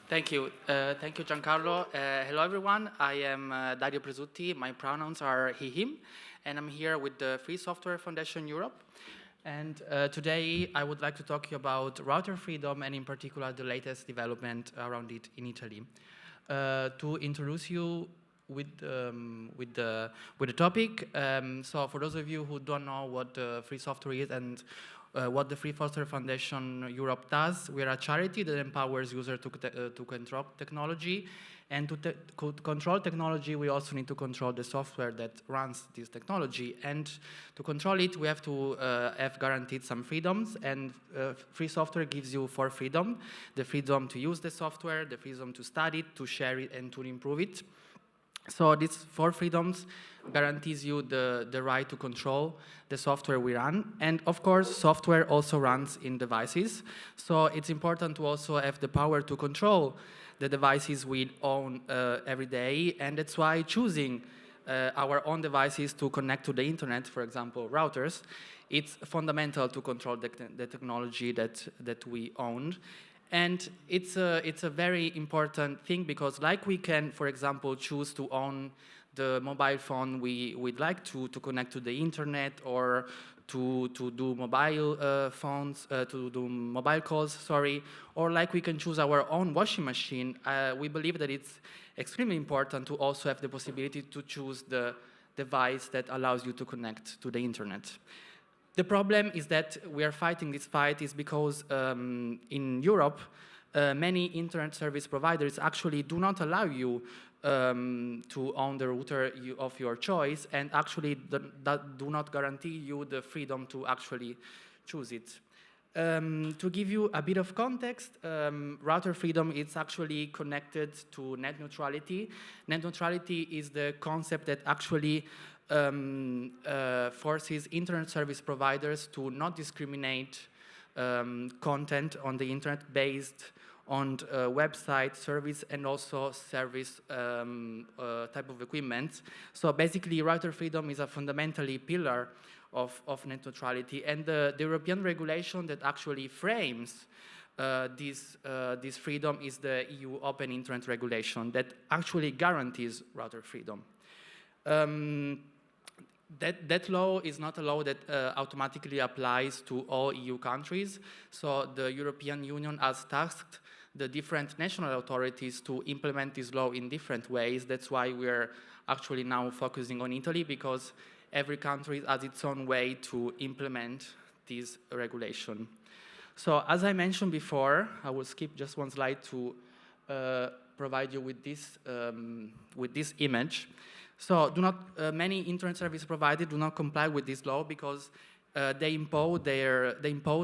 Thank you, Giancarlo. Hello, everyone. I am Dario Presutti. My pronouns are he, him, and I'm here with the Free Software Foundation Europe. And today, I would like to talk to you about router freedom and, in particular, the latest development around it in Italy. To introduce you with the topic. So, for those of you who don't know what free software is and what the Free Software Foundation Europe does, we are a charity that empowers users to control technology. And to control technology, we also need to control the software that runs this technology. And to control it, we have to have guaranteed some freedoms. And free software gives you 4 freedoms: the freedom to use the software, the freedom to study it, to share it, and to improve it. So these 4 freedoms guarantees you the right to control the software we run. And of course, software also runs in devices. So it's important to also have the power to control the devices we own every day. And that's why choosing our own devices to connect to the internet, for example, routers, it's fundamental to control the technology that we own. And it's a very important thing because, like, we can, for example, choose to own the mobile phone we'd like to connect to the internet, or to do mobile to do mobile calls, sorry, or like we can choose our own washing machine. We believe that it's extremely important to also have the possibility to choose the device that allows you to connect to the internet. The problem is that we are fighting this fight is because in Europe, many internet service providers actually do not allow you to own the router of your choice, and actually do not guarantee you the freedom to actually choose it. To give you a bit of context, router freedom is actually connected to net neutrality. Net neutrality is the concept that actually forces internet service providers to not discriminate content on the internet based on website, service, and also service type of equipment. So basically, router freedom is a fundamentally pillar of net neutrality, and the European regulation that actually frames this freedom is the EU Open Internet Regulation that actually guarantees router freedom. That law is not a law that automatically applies to all EU countries. So the European Union has tasked the different national authorities to implement this law in different ways. That's why we're actually now focusing on Italy, because every country has its own way to implement this regulation. So as I mentioned before, I will skip just one slide to provide you with this image. So many internet service providers do not comply with this law because they impose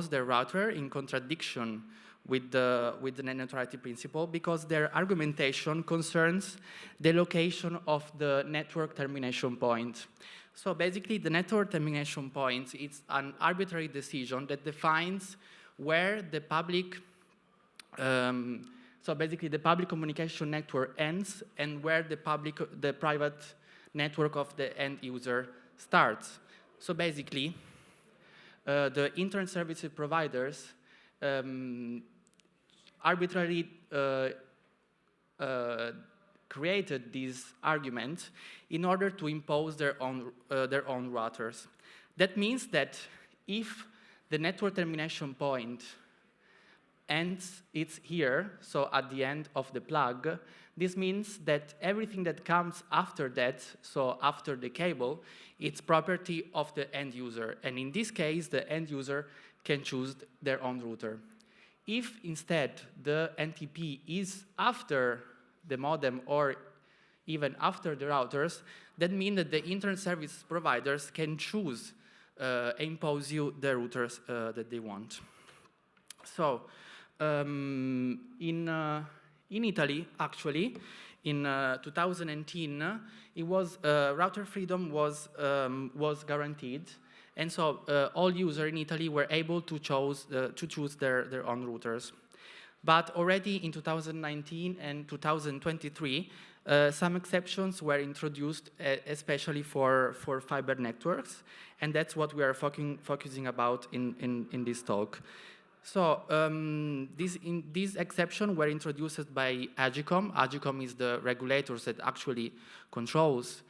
their router in contradiction with the net neutrality principle, because their argumentation concerns the location of the network termination point. So basically, the network termination point is an arbitrary decision that defines where the public so basically the public communication network ends and where the private network of the end user starts. So basically, the internet service providers arbitrarily created this argument in order to impose their own routers. That means that if the network termination point ends, it's here, so at the end of the plug, this means that everything that comes after that, so after the cable, it's property of the end user. And in this case, the end user can choose their own router. If instead the NTP is after the modem or even after the routers, that means that the internet service providers can choose impose you the routers that they want. So in Italy, actually, in 2010, router freedom was guaranteed, and so all users in Italy were able to choose their own routers. But already in 2019 and 2023, some exceptions were introduced, especially for fiber networks, and that's what we are focusing about in this talk. So these exceptions were introduced by AGCOM. AGCOM is the regulator that actually controls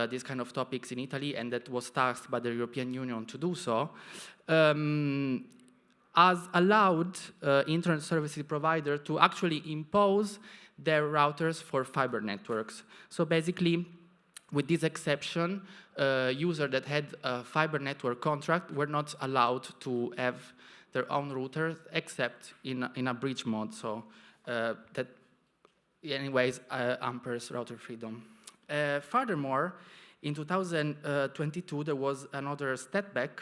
these kind of topics in Italy, and that was tasked by the European Union to do so. Has allowed internet services provider to actually impose their routers for fiber networks. So basically, with this exception, users that had a fiber network contract were not allowed to have their own routers except in a bridge mode. So that, anyways, hampers router freedom. Furthermore, in 2022, there was another step back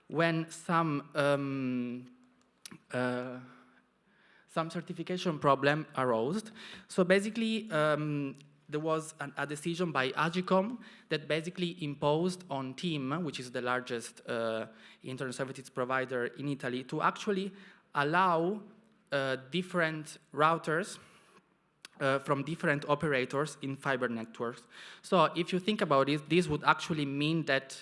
when some certification problem arose. So basically, there was a decision by AGCOM that basically imposed on TIM, which is the largest internet services provider in Italy, to actually allow different routers from different operators in fiber networks. So if you think about it, this would actually mean that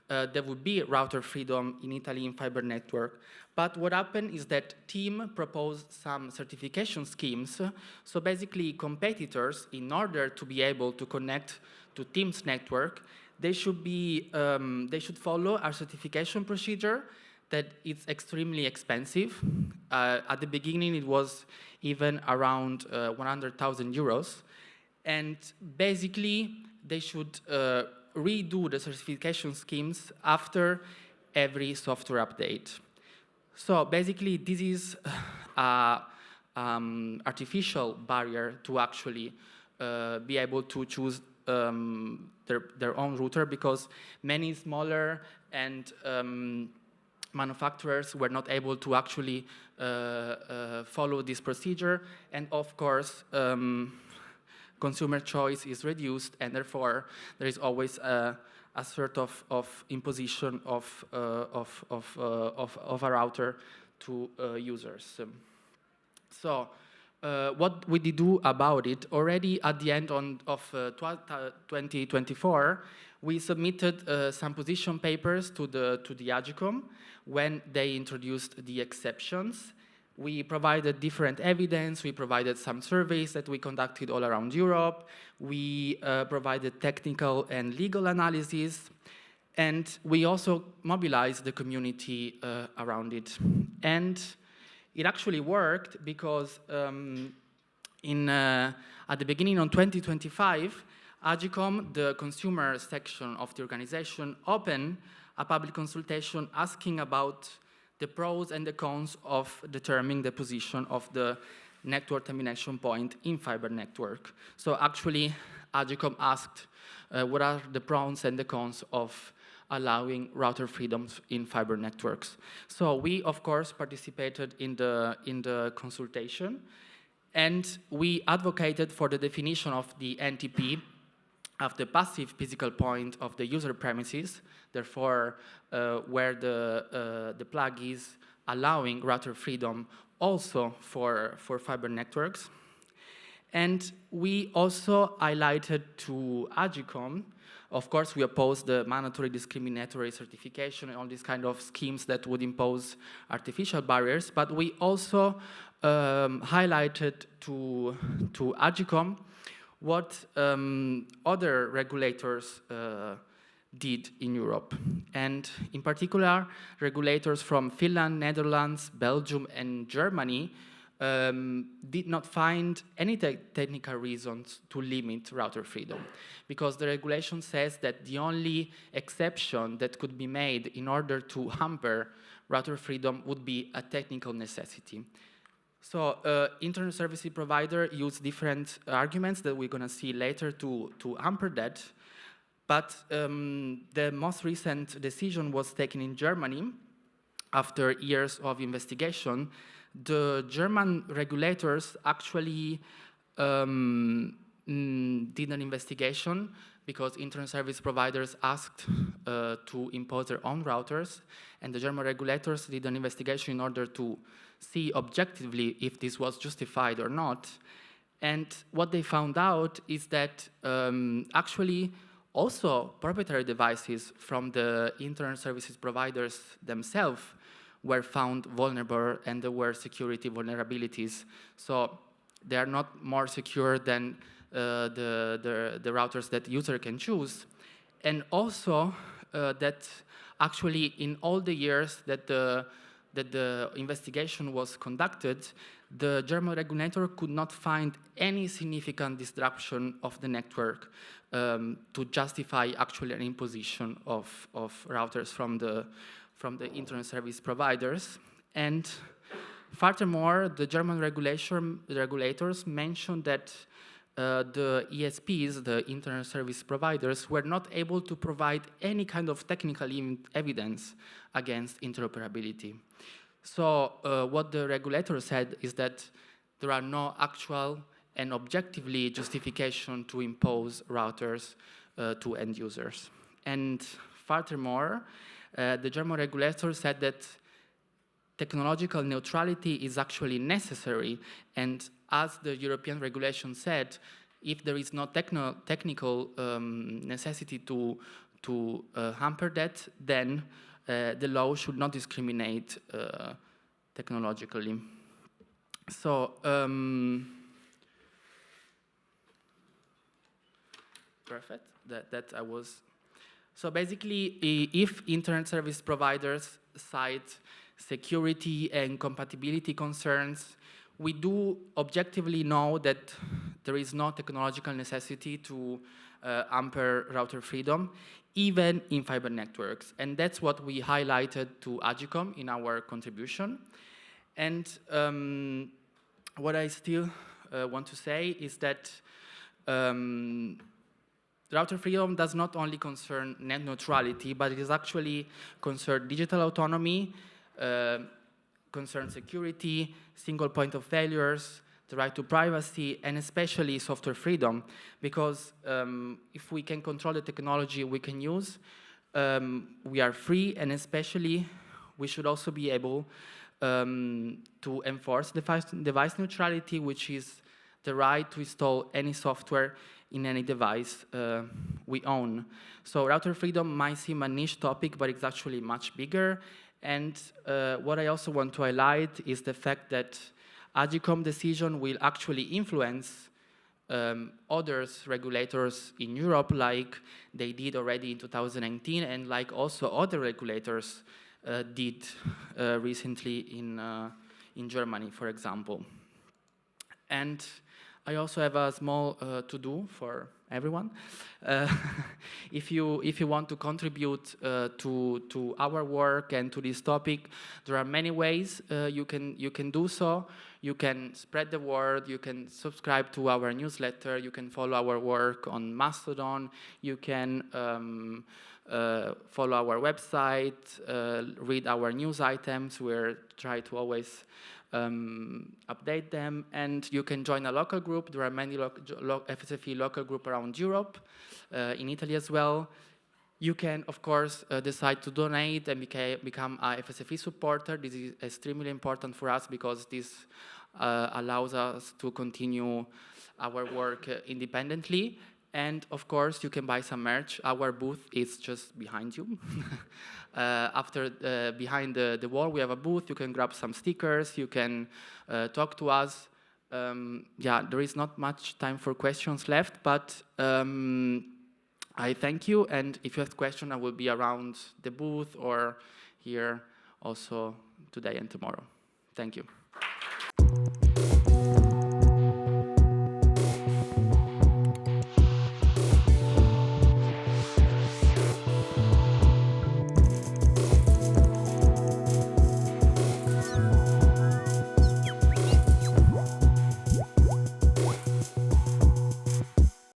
there would be router freedom in Italy in fiber network. But what happened is that TIM proposed some certification schemes. So basically, competitors, in order to be able to connect to TIM's network, they should follow a certification procedure that is extremely expensive. At the beginning, it was even around 100,000 euros. And basically, they should redo the certification schemes after every software update. So basically, this is artificial barrier to actually be able to choose their own router, because many smaller and manufacturers were not able to actually follow this procedure, and of course, consumer choice is reduced, and therefore there is always a sort of imposition of a router to users. So what we did do about it, already at the end of 2024, we submitted some position papers to the AGCOM when they introduced the exceptions. We provided different evidence, we provided some surveys that we conducted all around Europe, we provided technical and legal analysis, and we also mobilized the community around it. And it actually worked, because at the beginning of 2025, AGCOM, the consumer section of the organization, opened a public consultation asking about the pros and the cons of determining the position of the network termination point in fiber network. So actually, AGCOM asked what are the pros and the cons of allowing router freedoms in fiber networks. So we, of course, participated in the consultation, and we advocated for the definition of the NTP of the passive physical point of the user premises, therefore where the plug is allowing router freedom also for fiber networks. And we also highlighted to AGCOM, of course, we opposed the mandatory discriminatory certification and all these kind of schemes that would impose artificial barriers, but we also highlighted to AGCOM what other regulators did in Europe. And in particular, regulators from Finland, Netherlands, Belgium, and Germany did not find any technical reasons to limit router freedom, because the regulation says that the only exception that could be made in order to hamper router freedom would be a technical necessity. So internet service provider use different arguments that we're going to see later to hamper that. But the most recent decision was taken in Germany after years of investigation. The German regulators actually did an investigation because internet service providers asked to impose their own routers, and the German regulators did an investigation in order to see objectively if this was justified or not. And what they found out is that actually also proprietary devices from the internet services providers themselves were found vulnerable and there were security vulnerabilities. So they are not more secure than the routers that user can choose. And also that actually in all the years that the investigation was conducted, the German regulator could not find any significant disruption of the network to justify actually an imposition of routers from the internet service providers. And furthermore, the German regulators mentioned that the ESPs, the internet service providers, were not able to provide any kind of technical evidence against interoperability. So what the regulator said is that there are no actual and objectively justification to impose routers to end users. And furthermore, the German regulator said that technological neutrality is actually necessary, and as the European regulation said, if there is no technical necessity to hamper that, then the law should not discriminate technologically. So, perfect, that I was. So basically, if internet service providers cite security and compatibility concerns, we do objectively know that there is no technological necessity to hamper router freedom, even in fiber networks. And that's what we highlighted to Agicom in our contribution. And what I still want to say is that router freedom does not only concern net neutrality, but it is actually concern digital autonomy, concern security, single point of failures, the right to privacy, and especially software freedom. Because if we can control the technology we can use, we are free, and especially we should also be able to enforce device neutrality, which is the right to install any software in any device we own. So router freedom might seem a niche topic, but it's actually much bigger. And what I also want to highlight is the fact that Agicom decision will actually influence other regulators in Europe, like they did already in 2019, and like also other regulators did recently in Germany, for example. And I also have a small to-do for everyone. If you want to contribute to our work and to this topic, there are many ways you can do so. You can spread the word, you can subscribe to our newsletter, you can follow our work on Mastodon, you can follow our website, read our news items. We try to always update them, and you can join a local group. There are many FSFE local group around Europe, in Italy as well. You can, of course, decide to donate and become a FSFE supporter. This is extremely important for us because this allows us to continue our work independently. And of course, you can buy some merch. Our booth is just behind you. Behind the wall, we have a booth. You can grab some stickers. You can talk to us. Yeah, there is not much time for questions left, but I thank you. And if you have questions, I will be around the booth or here also today and tomorrow. Thank you.